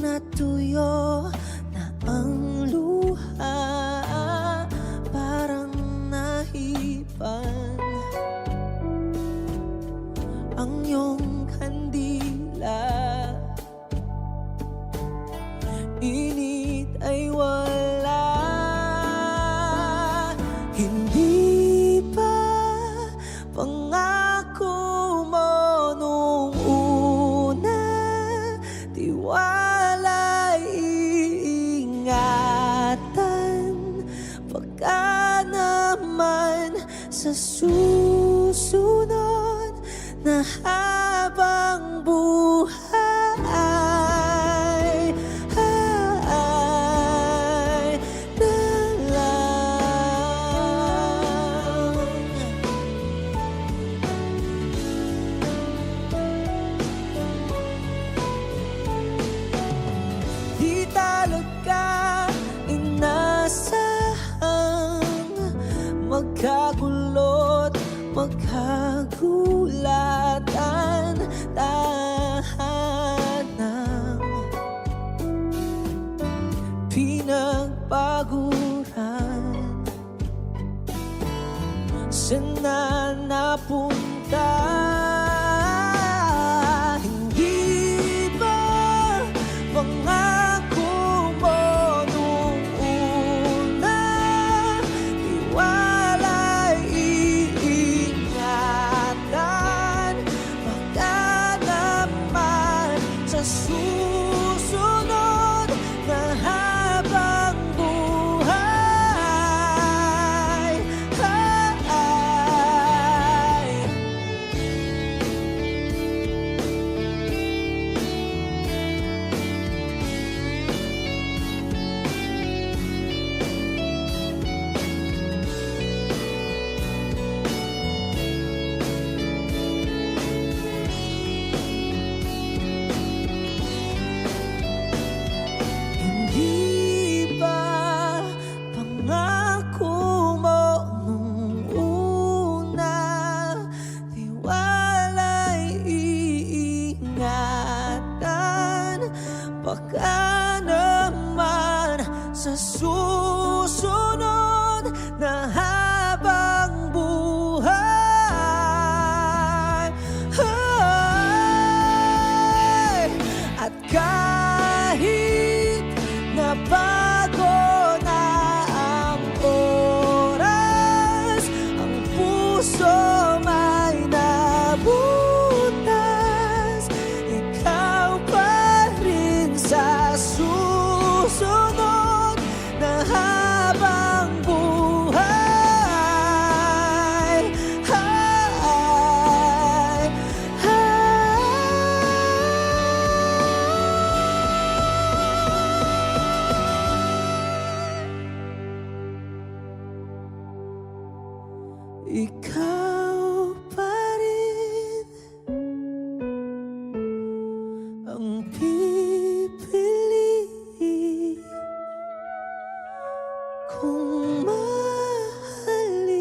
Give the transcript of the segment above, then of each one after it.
natuyo na ang luha, parang nahipan ang iyong kandila. Init ay wala, hindi pa pangako mo nung una. Tiwala'y iingatan, baka naman sa susunod na habang buhay na lang. Di talaga inasahang magkagulo't magkagulatan tahanang pinagpaguran. Saan na napunta? Hindi ba pangako mo nung una? Tiwala'y iingatan, baka naman sa susunod na habang buhay hindi ba pangako mo nung una? Tiwala'y iingatan, baka naman sa susunod na habang buhay. At kahit nabago na ang oras, ang puso may nabutas, ikaw pa rin sa susunod na habang buhay. Ikaw pa rin ang pipili kung mahalin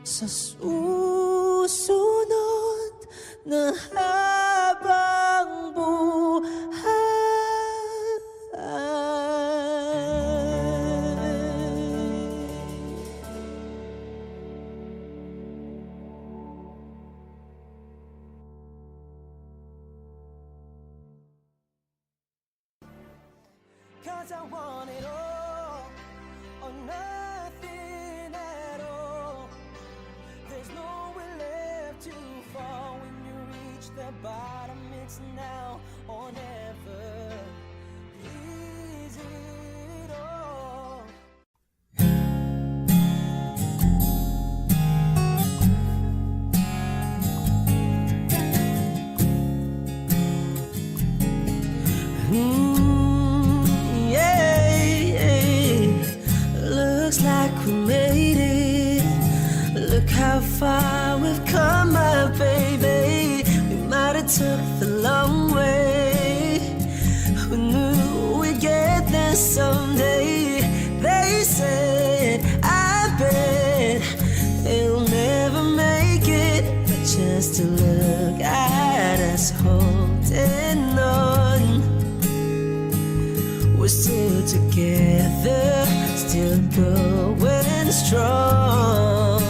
sa susunod na habang Cause I want it all or nothing at all. There's nowhere left to fall when you reach the bottom. It's now or never. Is it all? Looks like we made it. Look how far we've come, my baby. We might have took the long way. Who knew we'd get there someday? They said, I bet they'll never make it, but just to look at us hold still together, still going strong.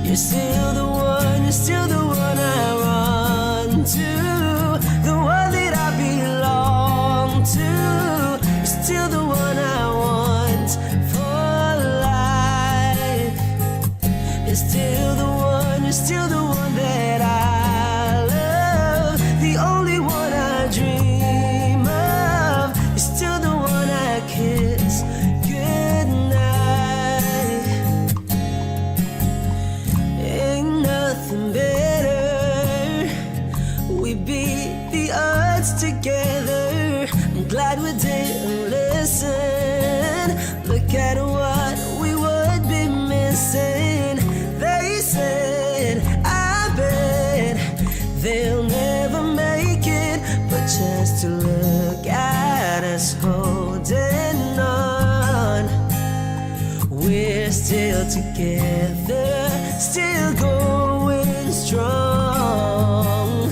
You're still the one, you're still the one I run to, the one that I belong to. You're still the one I want for life. You're still the one, you're still the one that I love, the only one I dream of. You're still the one I kiss goodnight. Ain't nothing better, we beat the odds together. I'm glad we didn't listen. Look at what we would be missing. They said, I bet they'll never make it, but just to look at us holding on, we're still together, still going strong.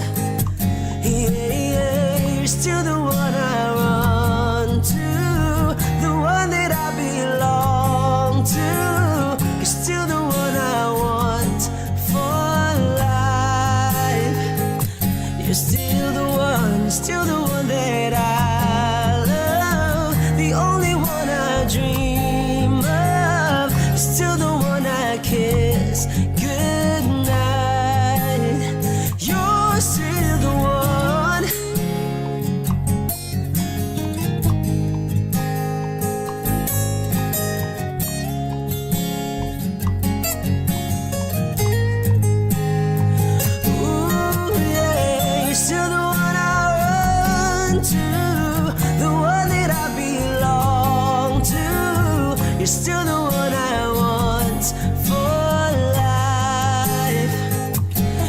Yeah, you're still the one I run to, the one that I belong to. You're still the one I want for life. You're still the one, still the one that I love, the only one I dream of. You're still the one I kiss goodnight. You're still the one. Ooh, yeah, you're still the one I run to, the one that I belong to. You're still the one I want for life.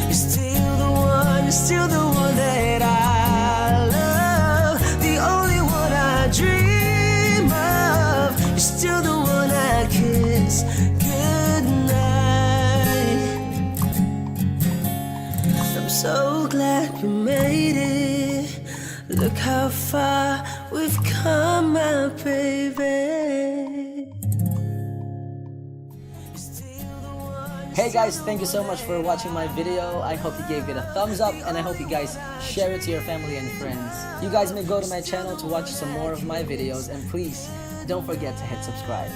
You're still the one, you're still the one that I love, the only one I dream of. You're still the one I kiss goodnight. I'm so glad we made it. Look how far we've come, my baby. You're still the one. Hey guys, thank you so much for watching my video. I hope you gave it a thumbs up and I hope you guys share it to your family and friends. You guys may go to my channel to watch some more of my videos, and please don't forget to hit subscribe.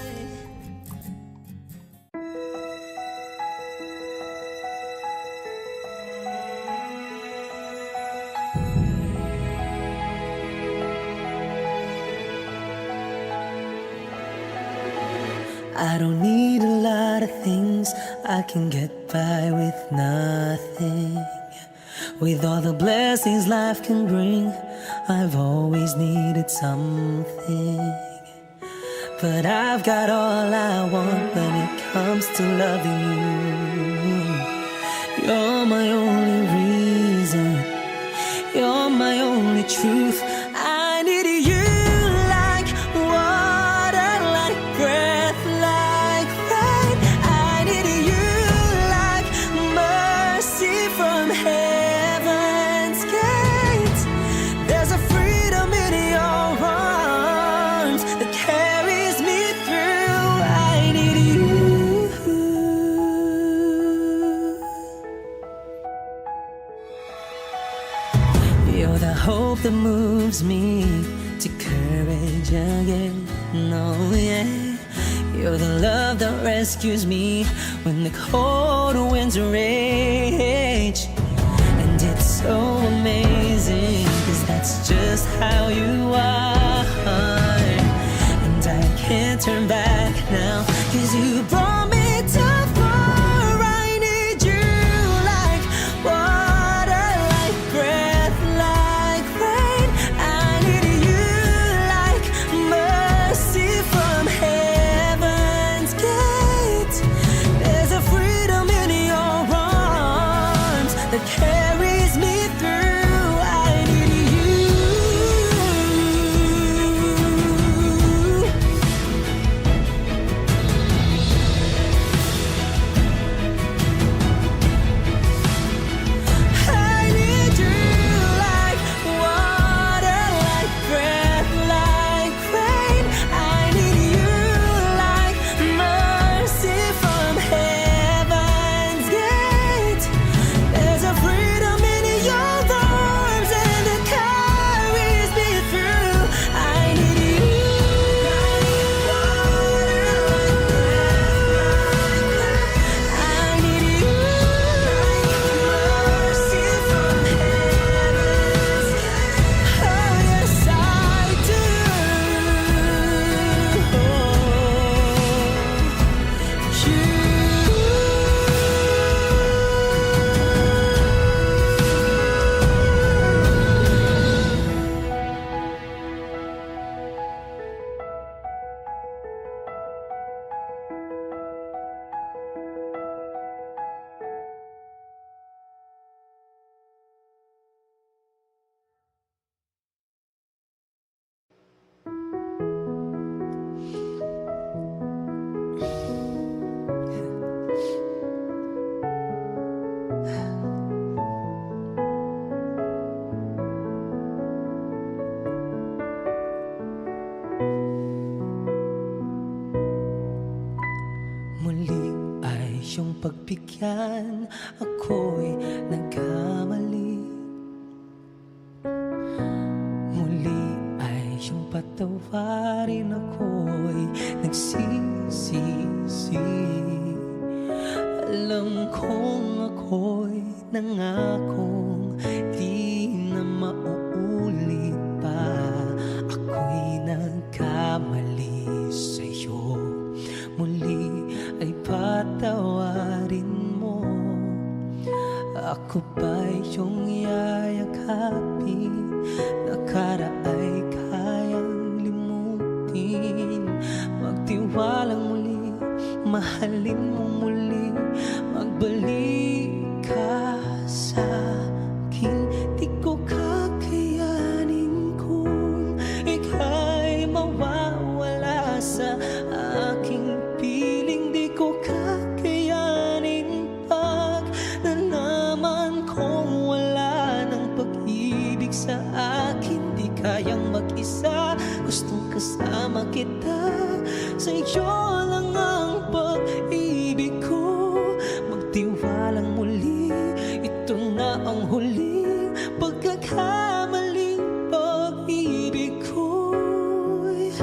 I don't need a lot of things, I can get by with nothing. With all the blessings life can bring, I've always needed something. But I've got all I want when it comes to loving you. You're my only reason, you're my only truth. I need you like water, like breath, like rain. I need you like mercy from heaven's gates. There's a freedom in your arms that carries me through. I need you. You're the hope that moves me to courage again. No, yeah. You're the love that rescues me when the cold winds rage. And it's so amazing, 'cause that's just how you are. And I can't turn back now, 'cause you brought me too far. I need you like water, like breath, like rain. I need you like mercy from heaven's gate. There's a freedom in your arms that carries me through. I need you. pagbigyan, ako'y nagkamali. Muli ay iyong patawarin, ako'y nagsisisi. Alam kong ako'y nangakong di na mauulit pa. Ako'y nagkamali sa'yo, muli ay patawarin mo. Ako ba'y iyong yayakapin? Nakaraay kayang limutin. Magtiwalang muli, mahalin mo muli. Magbalik ka sa akin. Di ko kakayanin kung ika'y mawawala sa aking piling. Di ko kakayanin pag nalaman kong wala ng pag-ibig sa akin. Di kayang mag-isa, gustong kasama kita. Sa'yo lang ang pag-ibig ko. Magtiwalang muli, ito na ang huling pagkakamaling pag-ibig ko'y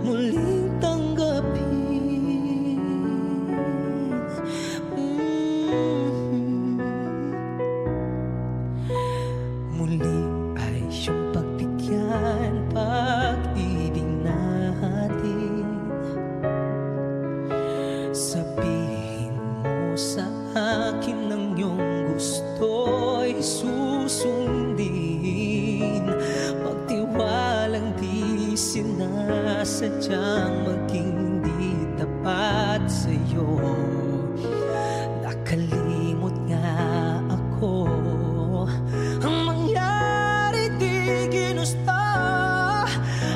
muling tanggapin. Muli ay iyong pagbigyan, pag-ibig natin. Sabihin mo sa akin ang iyong gusto'y susundin. Magtiwalang di sinasadyang maging di tapat sa'yo. Nakalimot nga ako, ang mangyari di ginusto.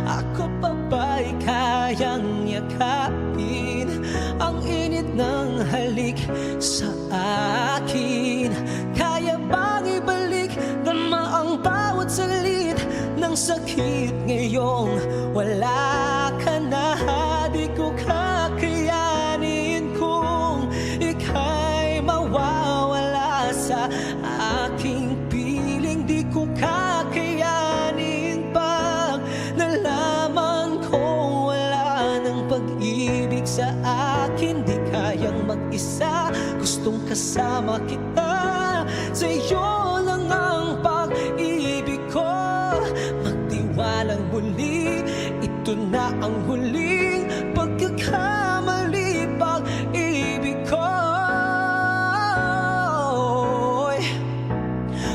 Ako pa ba'y kayang yakapin ang init ng halik sa akin? Kaya bang ibalik dama ang bawat salit ng sakit ngayong wala ka na? Di ko kakayanin kung ika'y mawawala sa aking piling. Di ko kakayanin pag nalaman kong wala ng pag-ibig sa akin. Di kayang mag-isa, gustong kasama kita. Sa'yo lang ang pag-ibig ko. Magtiwalang muli, ito na ang huling pagkakamali. Pag-ibig ko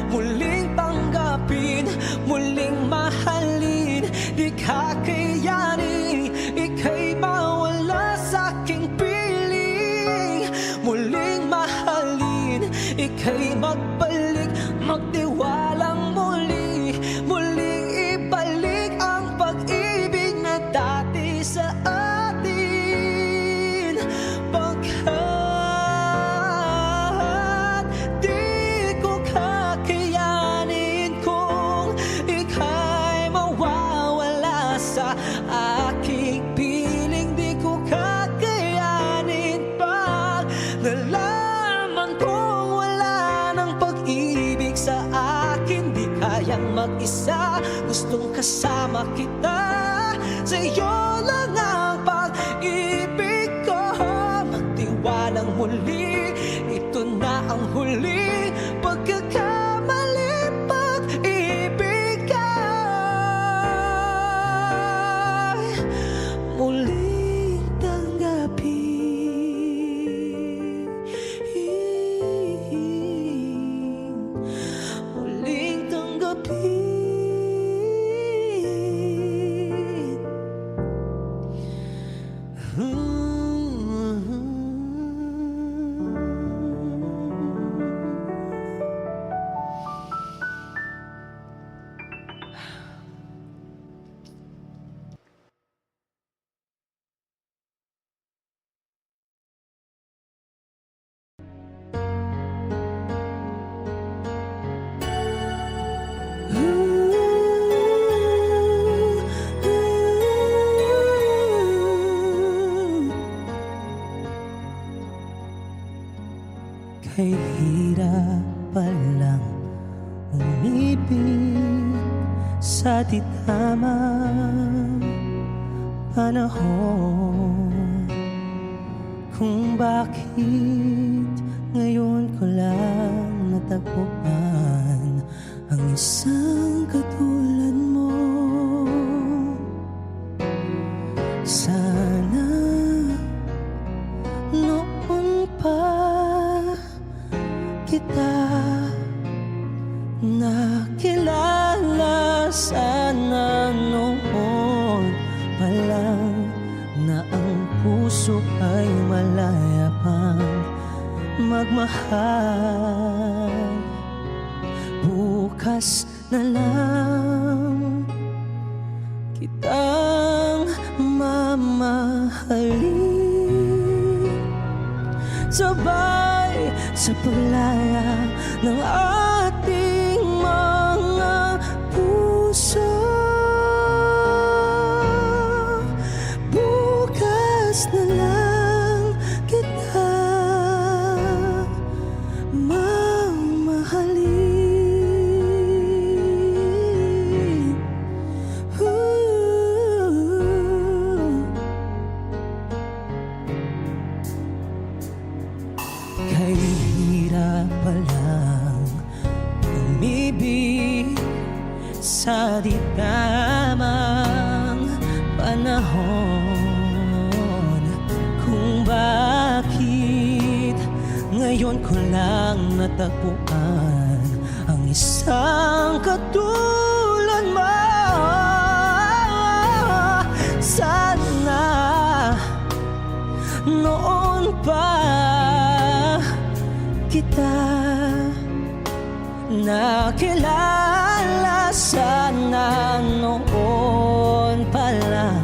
muling tanggapin, muling mahalin. Di kakayanin ika'y mawala sa aking piling. Muling mahalin, ika'y magbalik. Magtiwalang muli, muling ibalik ang pag-ibig na dati sa atin. Pagkat di ko kakayanin kung ika'y mawawala sa aking piling. Di ko kakayanin pag nalaman kong wala ng pag-ibig sa akin. Di kayang mag-isa, gustong kasama kita. Sa'yo lang ang pag-ibig ko. Magtiwalang muli, ito na ang huli pagkakamali. Pag-ibig ay muling tanggapin. Muling tanggapin. Kay hirap palang umibig sa di tamang panahon. Kung bakit ngayon ko lang natagpuan ang isang katulad mo. Sana noon pa kita nakilala, sana noon pa lang na ang puso ay malaya pang magmahal. Bukas na lang kitang mamahalin, sabay sa paglaya ng ating mga puso. Bukas na lang kita mamahalin. Kay hirap palang umibig sa di tamang panahon. Kung bakit ngayon ko lang natagpuan ang isang katulad mo. Sana noon pa kita nakilala, sana noon pa lang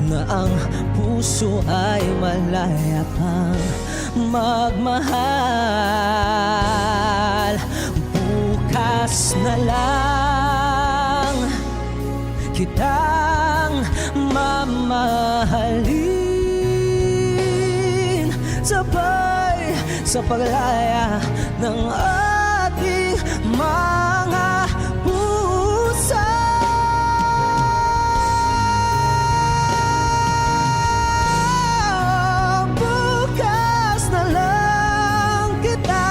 na ang puso ay malaya pang magmahal. Bukas na lang kitang mamahalin, sabay sa paglaya ng ating mga puso. Bukas na lang kita,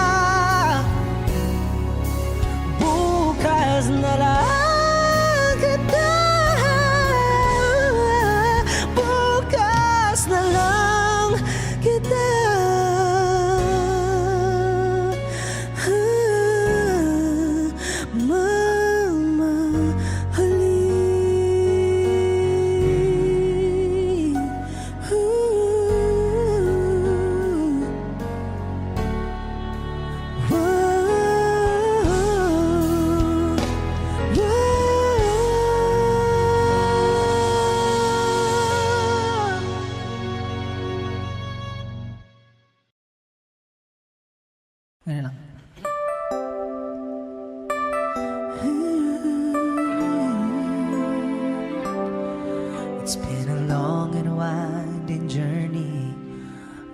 bukas na lang kita, bukas na lang kita. Ganyan lang. It's been a long and winding journey,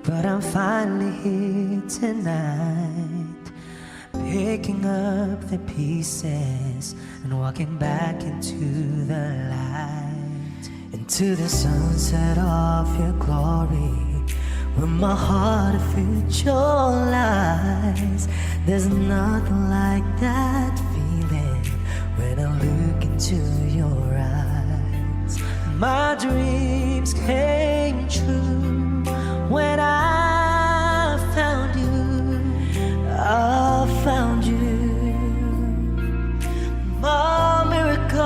but I'm finally here tonight, picking up the pieces and walking back into the light, into the sunset of your glory, where my heart visualize. There's nothing like that feeling when I look into your eyes. My dreams came true when I found you. I found you, my miracle.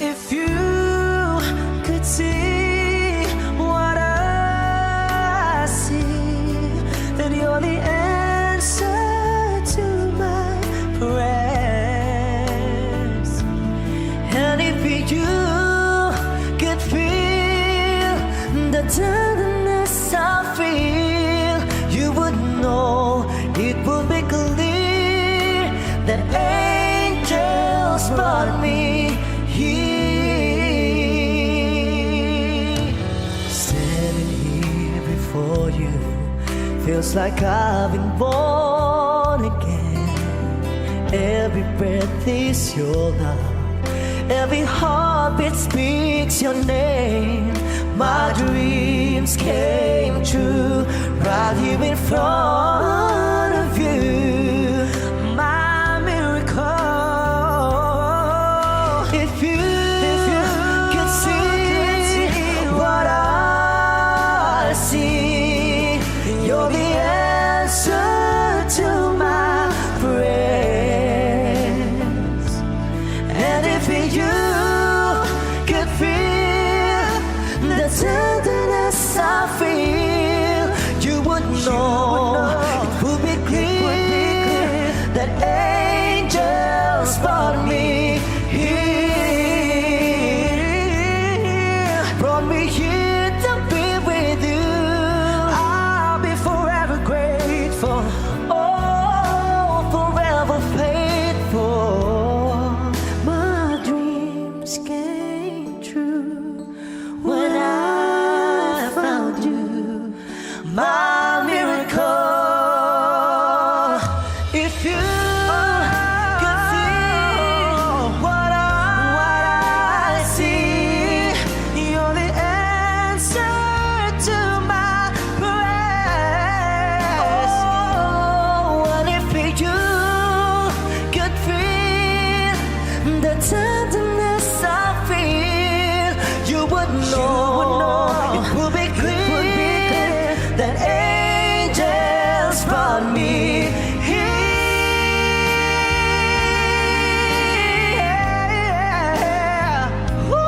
If you could see what I see, then you're the answer to my prayers. And if you could feel the tenderness I feel, you would know it would be clear that angels brought me here. Standing here before you, Feels like I've been born again. Every breath is your love. Every heartbeat speaks your name. My dreams came true right here in front of you. My miracle. If you could see what I see, you're the answer to my prayers. And if you could feel the tenderness I feel, you would know it would be clear that angels brought me here, brought me here to be with you. I'll be forever grateful, oh, forever faithful. My dreams came true when I found you, my miracle. If you could see what I see, you're the answer to my prayers. Oh, and if you could feel the tenderness I feel, you would know it will be clear that angels brought me here. Ooh.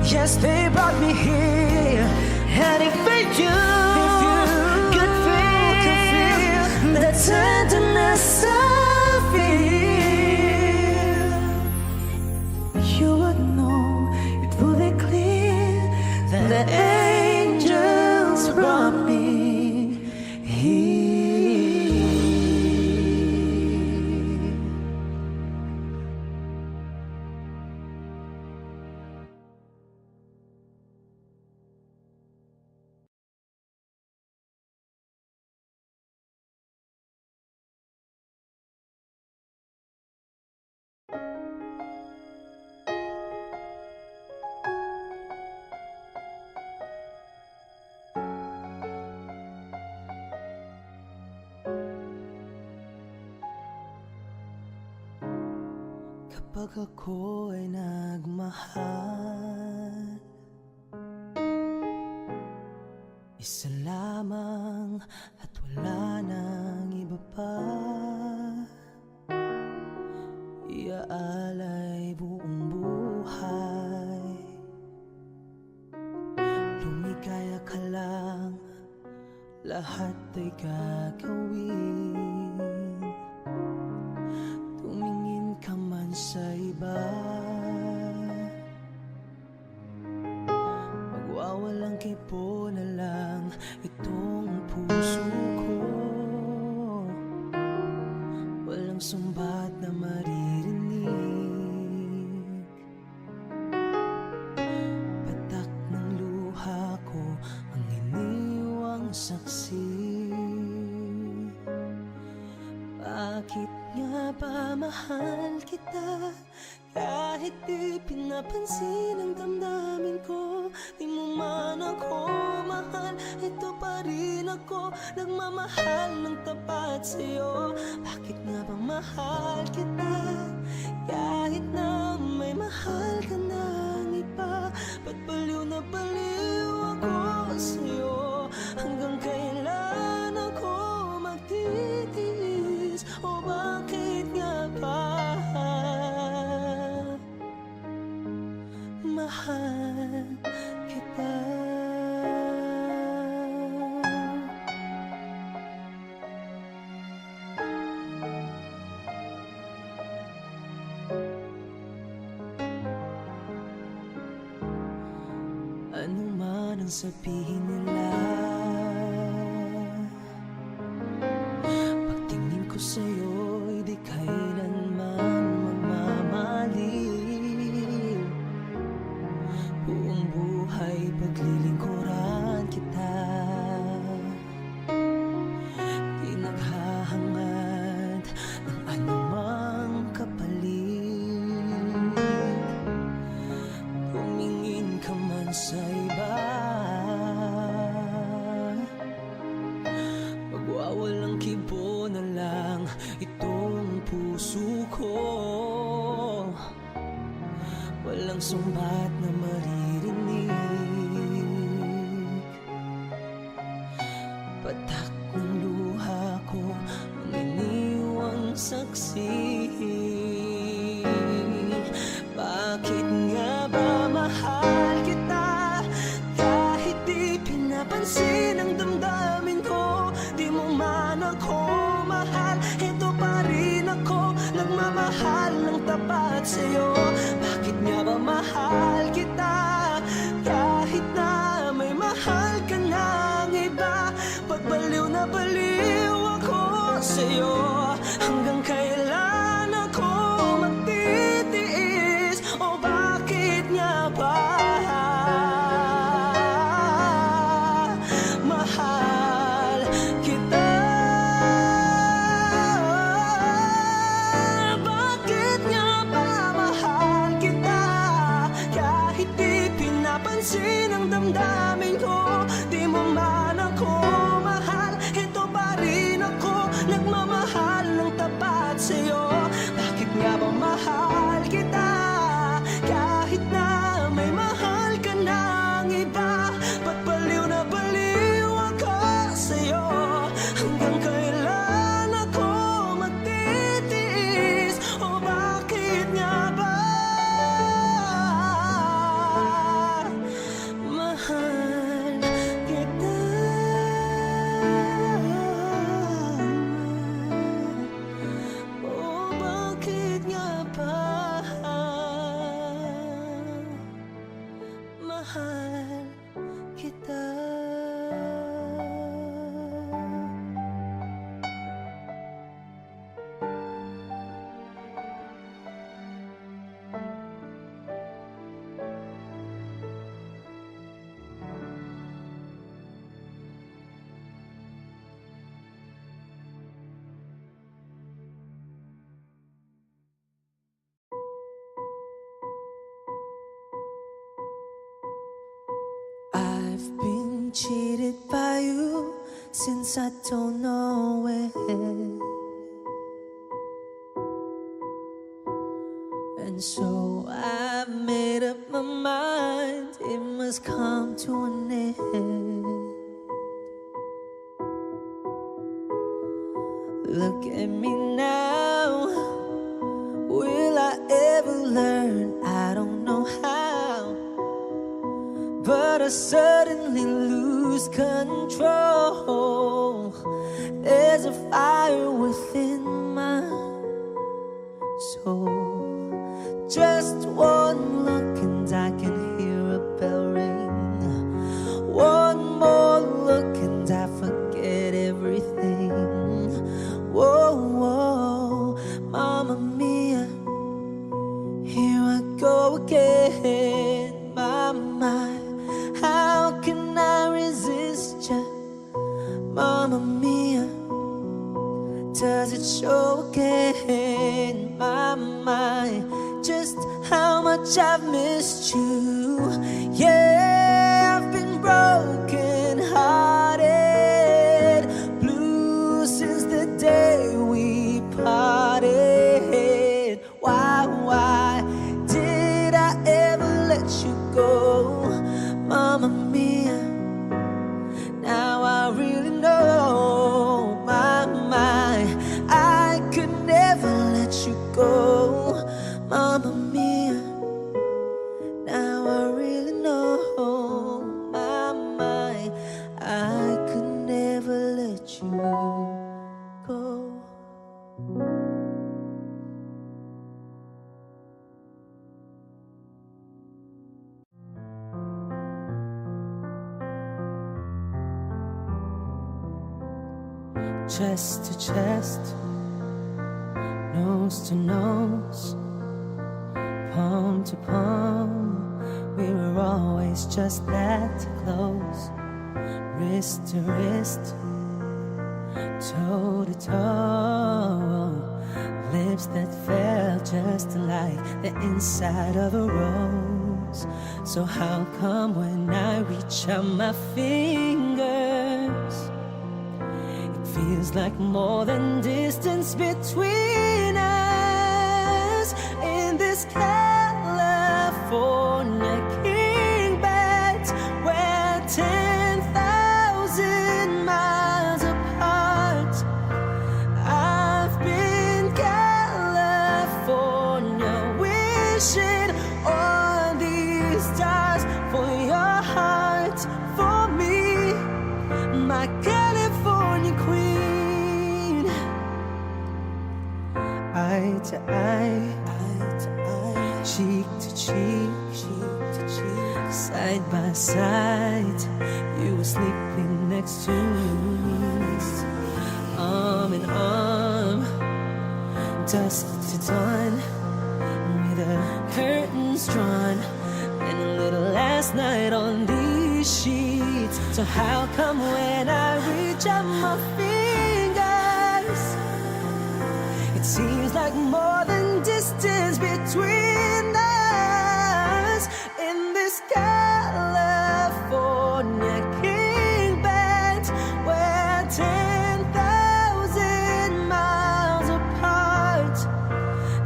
Yes, they brought me here. And if you could feel the tenderness I feel, you would know it would be clear that the angels brought me here. Kapag ako ay nagmahal, isa lamang at wala nang iba pa. Iaalay buong buhay, lumigaya ka lang, lahat ay gagawin. Tumingin ka man sa iba, magwawalang kipo na lang itong puso ko. Walang sumbat na maririnig, patak ng luha ko ang iniwang saksi. Bakit nga ba mahal kita? Kahit di pinapansin ang damdamin ko, di mo man ako mahal, ito pa rin ako, nagmamahal ng tapat sa'yo. Bakit nga ba mahal kita? Kahit na may mahal ka ng iba, ba't baliw na baliw ako sa'yo? Hanggang kailan ako magtitiis? O bakit nga ba mahal kita? Ano man ang sabihin nila, pagtingin ko sa'yo'y di kailanman magmamaliw. Buong buhay naman sa iba. Magwawalang kibo na lang itong puso ko. Walang sumbat na maririnig. Patak ng luha ko ang iniwang saksi. Bakit nga ba mahal kita kahit di pinapansin ang damdamin ko? Di mo man ako mahal, ito pa rin ako nagmamahal ng tapat sa'yo. Bakit nga ba mahal kita kahit na may mahal ka ng iba? Pag baliw na baliw ako sa'yo, hanggang kailan ako magtitiis? O bakit nga ba mahal kita? Bakit nga ba mahal kita kahit di pinapansin ang damdamin ko? Di mo man ako mahal, ito pa rin ako nagmamahal ng tapat sa'yo. Bakit nga ba mahal kita kahit na may mahal ka ng iba? Ba't baliw na baliw ako sa'yo? Hanggang kailan ako magtitiis? O bakit nga ba mahal kita? O bakit nga ba mahal kita? I've been cheated by you since I don't know when. And so I've made up my mind, it must come to an end. Look at me now, will I ever learn? I don't know how, but I suddenly lose control. There's a fire within my soul. Just one look and I can hear a bell ring. One more look and I forget everything. Whoa, whoa, Mamma Mia, here I go again. My, how can I resist ya? Mamma Mia, does it show again? My, just how much I've missed you. Yeah, I've been broken hearted, blue since the day we parted. Why did I ever let you go? Mamma Mia, now I really know. My, I could never let you go. Mamma Mia, now I really know. My, I could never let you go. Chest to chest, nose to nose, palm to palm, we were always just that close. Wrist to wrist, toe to toe, lips that felt just like the inside of a rose. close. So how come when I reach out my fingers, it feels like more than distance between us? In this California king bed, we're 10,000 miles apart. I've been California wishing on these stars for your heart, for me, my California queen. Eye to eye, cheek to cheek, side by side. You were sleeping next to me, arm in arm, dusk to dawn, with the curtains drawn, and a little last night on these sheets. So how come when I reach out my fingers, it seems like more than distance between us? In this California king bed, we're 10,000 miles apart.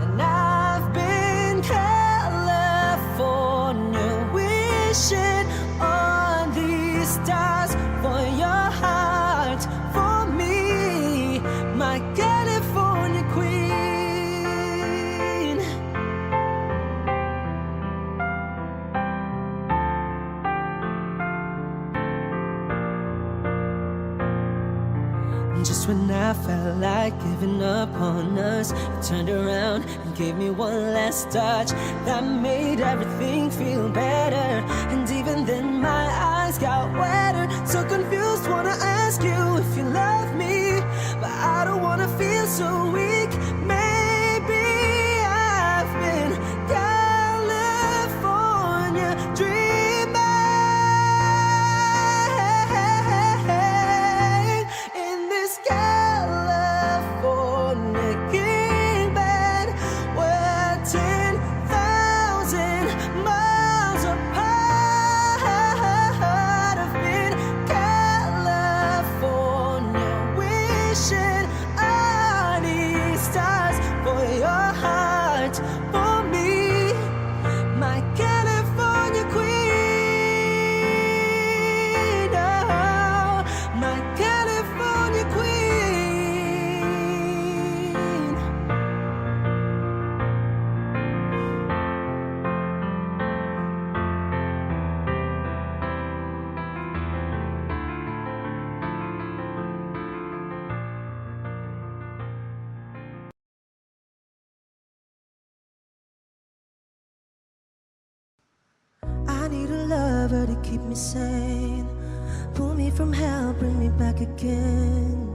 And I've been California wishing on these stars for your heart, for me, my California queen. Just when I felt like giving up on us, you turned around and gave me one last touch that made everything feel better. And even then my eyes got wetter. So confused, wanna ask you if you love me, but I don't wanna feel so weak. Maybe I've been California dreaming. In this California king bed, we're 10,000 miles apart. I've been California wishing on these stars for your heart, for me, my California queen. Oh, my California queen. I need a lover to keep me sane, pull me from hell, bring me back again.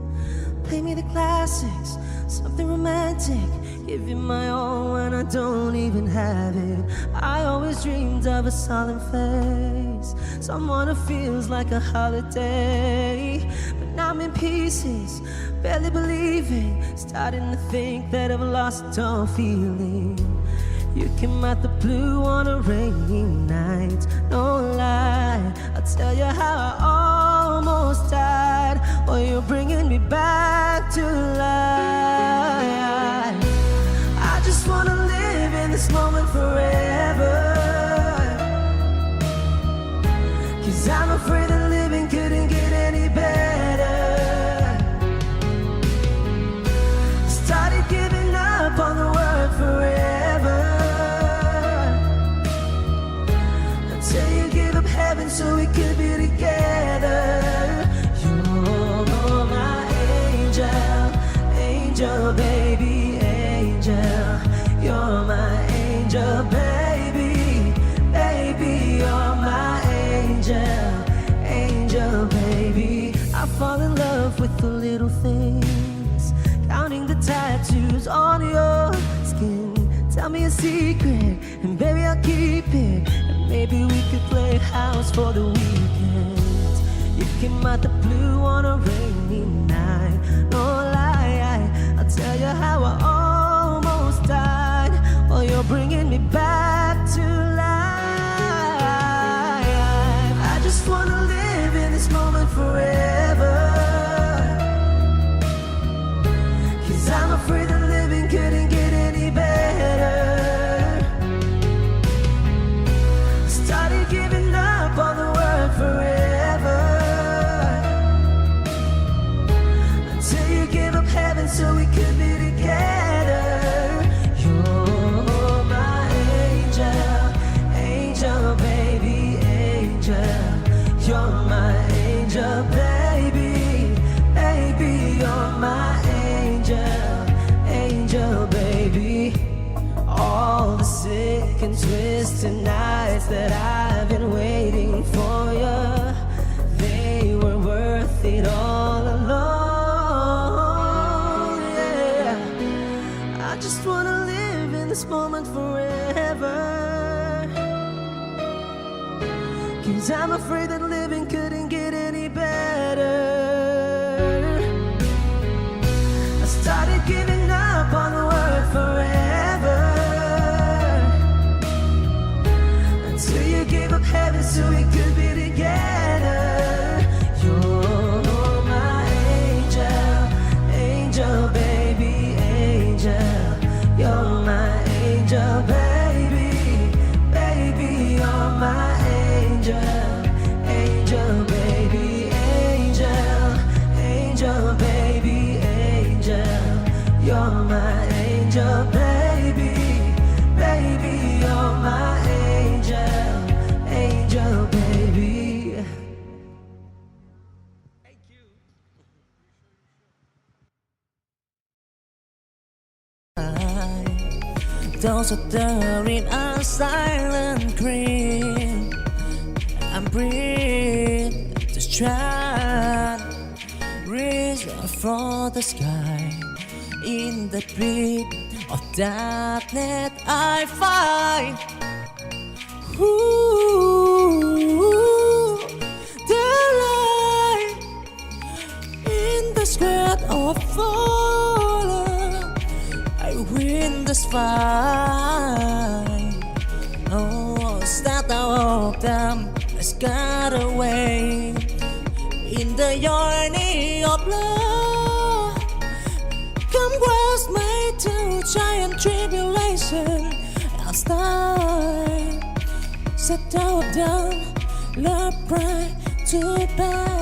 Play me the classics, something romantic, give you my all when I don't even have it. I always dreamed of a solemn face, someone who feels like a holiday. But now I'm in pieces, barely believing, starting to think that I've lost all feeling. You came out the blue on a rainy night, no lie, I'll tell you how I almost died, while you're bringing me back to life. I just wanna live in this moment forever, 'cause I'm afraid that living couldn't get any better. Started giving up on the word forever, until you give up heaven so we could be together. You're my angel, angel baby, angel. You're my angel baby, baby. You're my angel, angel baby. I fall in love with the little things, counting the tattoos on your skin. Tell me a secret, and baby I'll keep it. And maybe we could play house for the weekend. You came out the blue on a rainy night, no lie, I'll tell you how I almost died, while you're bringing me back to life. and nights that I've been waiting for you, they were worth it all along. Yeah, I just wanna live in this moment forever, 'cause I'm afraid that living couldn't get any better. I started giving up on the word forever, until you gave up heaven so we could be together. You're my angel, angel baby, angel. You're my angel baby, baby, you're my angel, angel baby, angel, angel baby, angel. You're my angel baby, baby, you're my angel, angel baby. Those are during a silent green. I'm breathing to try reach for the sky. In the pit of darkness I find the light in the square of fallen. I win this fight. Oh, start of them, let's get away in the journey of love. Come grasp me to giant tribulation and start. Set down, love, pray to pay.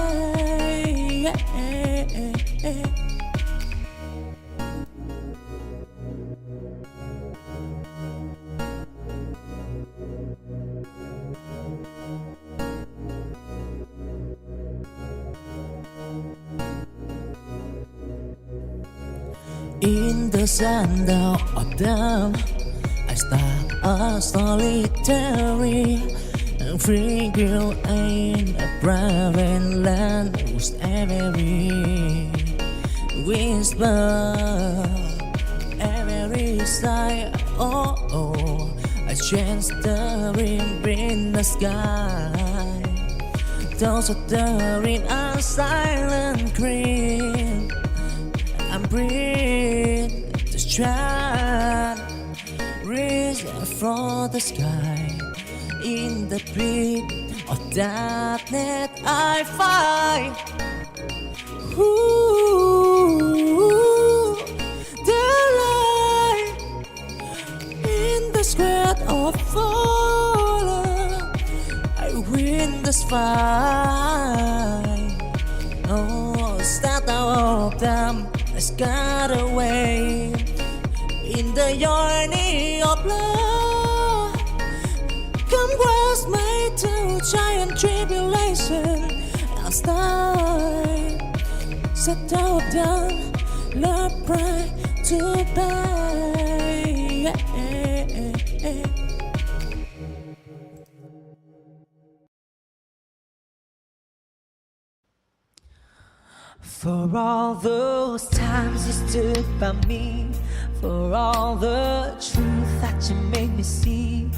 In the sundown of dawn, I start a solitary and free girl in a barren land whose every whisper, every sigh, oh, oh, I chance the rim in the sky. Those are during a silent green. I'm breathing to try reach for the sky. In the pit of darkness I find the light in the square of fallen. I win this fight. Oh, start out of them, let's get away in the journey of love. Come grasp me to giant tribulation and start. Set down, love, pray to pay. For all those times you stood by me, for all the truth that you made me see,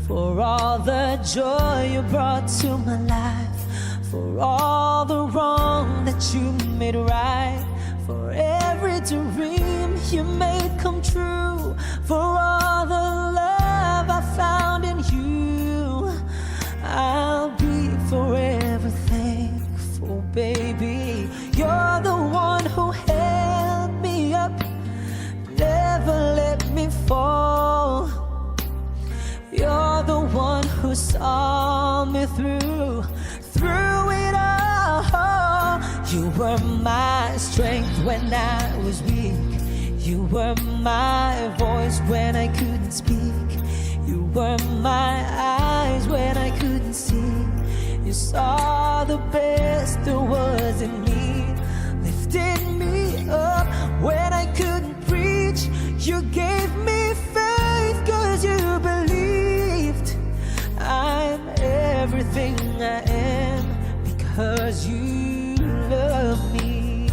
for all the joy you brought to my life, for all the wrong that you made right, for every dream you made come true, for all the love I found in you, I'll be forever thankful, baby. You're the one who held me up, never let me fall. You're the one who saw me through it all. You were my strength when I was weak. You were my voice when I couldn't speak. You were my eyes when I couldn't see. You saw the best there was in me, lifted me up when I couldn't reach. You gave me faith 'cause you believed everything I am because you love me.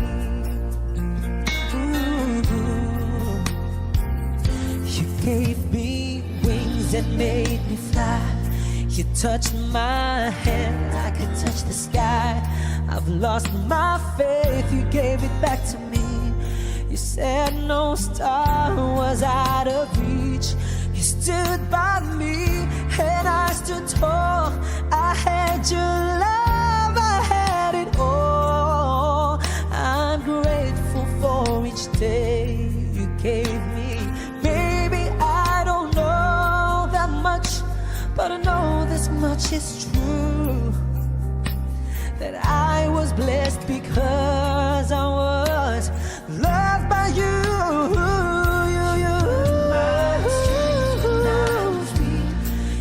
Ooh. You gave me wings that made me fly. You touched my hand, I could touch the sky. I've lost my faith, you gave it back to me. You said no star was out of reach. You stood by me and I stood tall. I had your love, I had it all. I'm grateful for each day you gave me. Maybe I don't know that much, but I know this much is true, that I was blessed because I was loved by you.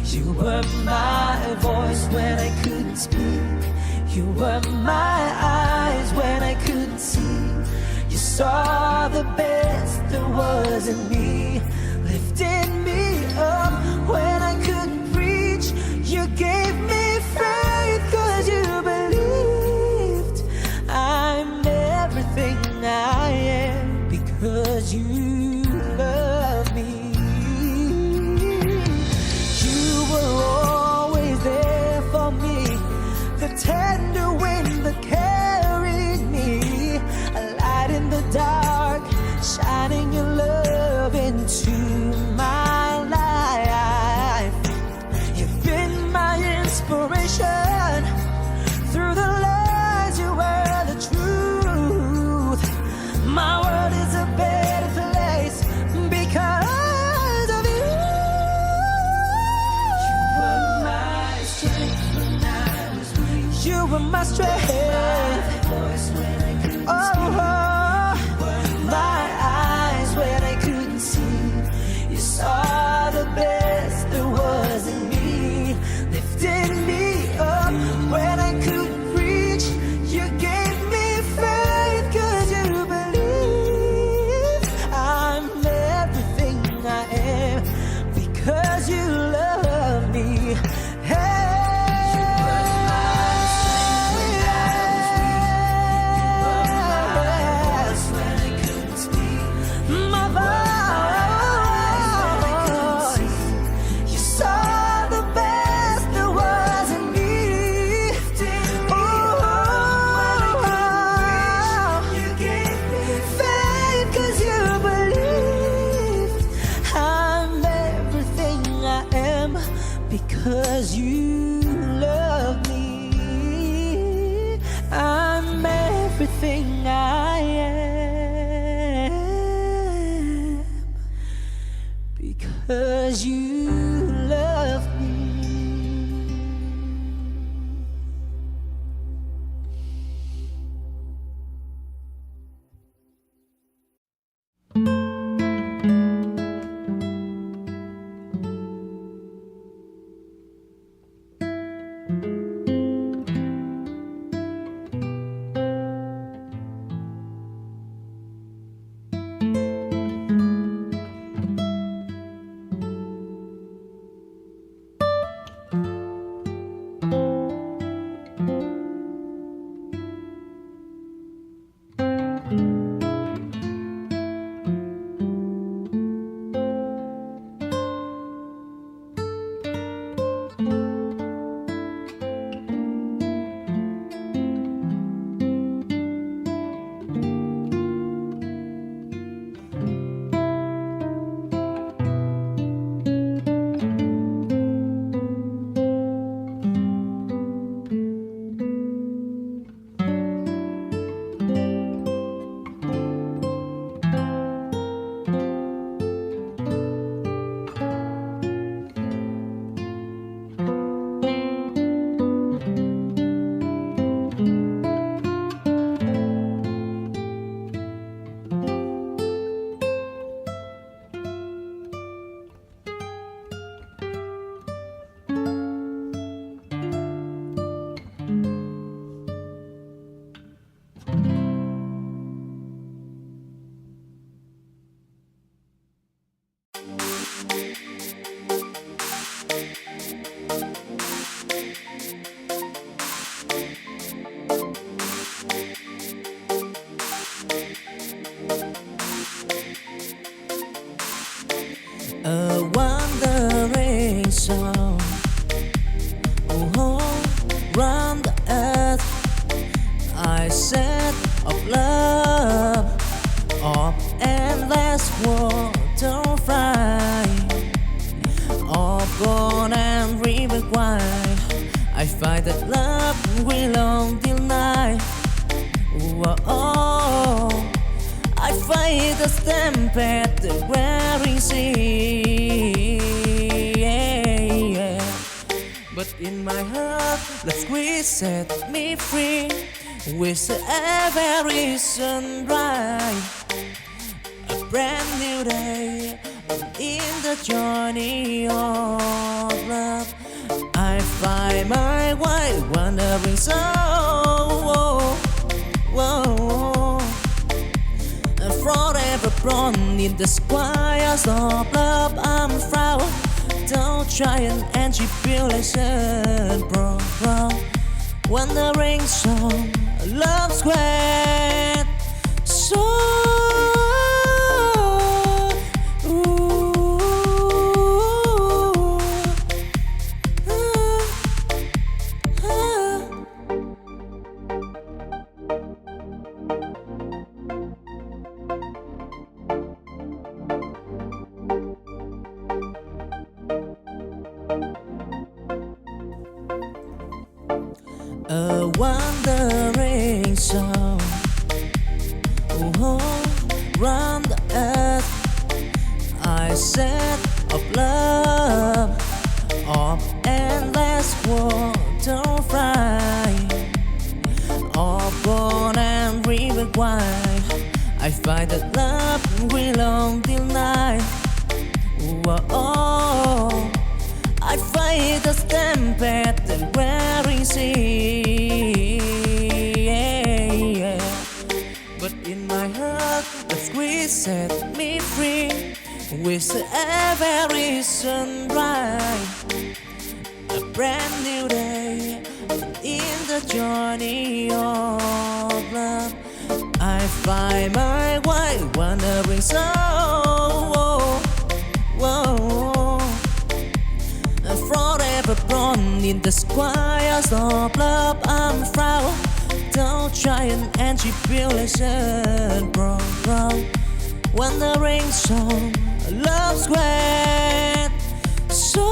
You were my voice when I couldn't speak. You were my eyes when I couldn't see. You saw the best there was in me, lifted me up when I couldn't reach. You gave me faith 'cause you believed. I'm everything I am because you love me. You were always there for me, the tender wind that carried me, a light in the dark, shining your love into my life. You've been my inspiration. Through the lies, you were the truth. My world is a better place because of you. You were my strength when I was weak. You were my strength. My voice when I couldn't speak. My eyes when I couldn't see. You saw the best there was in me, lifted me up when I couldn't reach. You gave me faith 'cause you believe. I'm everything I am because you love me. Hey. Because you love me, I'm everything I am. Because you love me. water fry of gold and river wide. I find that love will long till night. Whoa, I find the stamp at the wearing sea. But in my heart, love squeeze set me free. With every sunrise, a brand new day, in the journey of love, I find my way wandering soul. Forever born in the squires of love, I'm proud. Don't try and tribulation, bro. Wandering song, love squared. So a wandering song, round the earth. I said of love, of endless water fry, of gold and river wide. I find that love will long till night. Whoa, I find the stamp at the wearing sea. But in my heart, the squeeze set me free. With every sunrise, a brand new day, in the journey of love, I find my way wandering soul. Forever born in the squires of love, I'm proud. Don't try and tribulation, bro. Wandering song, love squared. So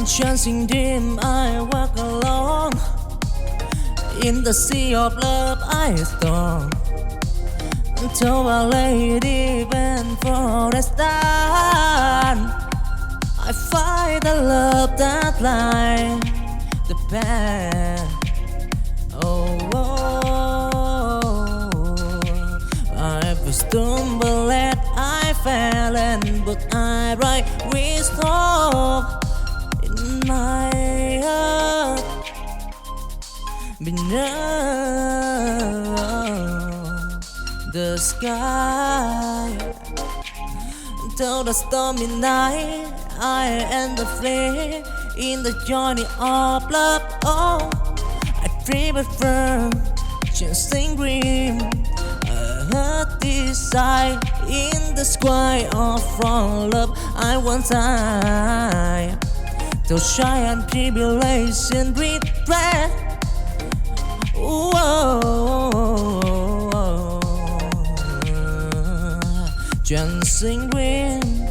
chancing dim, I walk alone. In the sea of love, I storm. Until Our Lady bend for a stand, I find the love that lies the path. I stumbled and I fell, and but I write wisdom in my heart beneath the sky. Till the stormy night, I and the flame in the journey of love. Oh, I dream it firm, chasing green. I heard this sight in the sky of from love. I once I till shy and tribulation regret. Dancing green,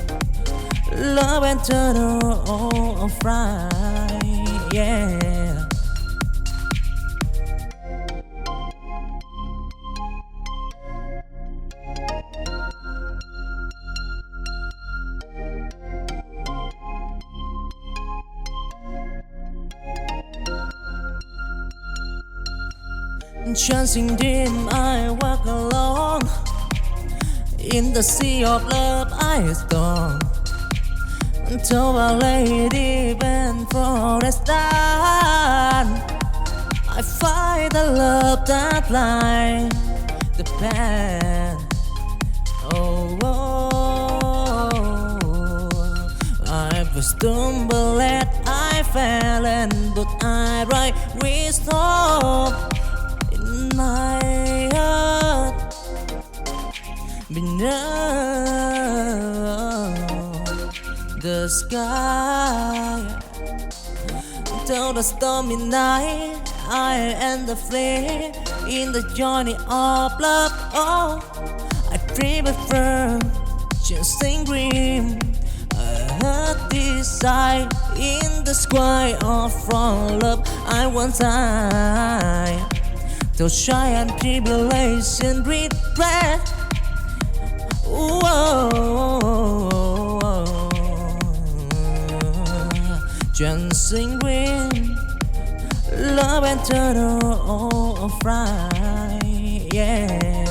love and turtle of fry, yeah. Chancing dim, I walk alone. In the sea of love, I storm. Until Our Lady bend for a stand, I find the love that lies the path. stumble and I fell, and but I right wisdom in my heart beneath the sky. Till the stormy night, I and the flame in the journey of love. Oh, I dream firm, chasing dream. I heard this sight in the sky of from love. I want time to shine and tribulation regret. Chasing dream, love and turtle of fry, yeah.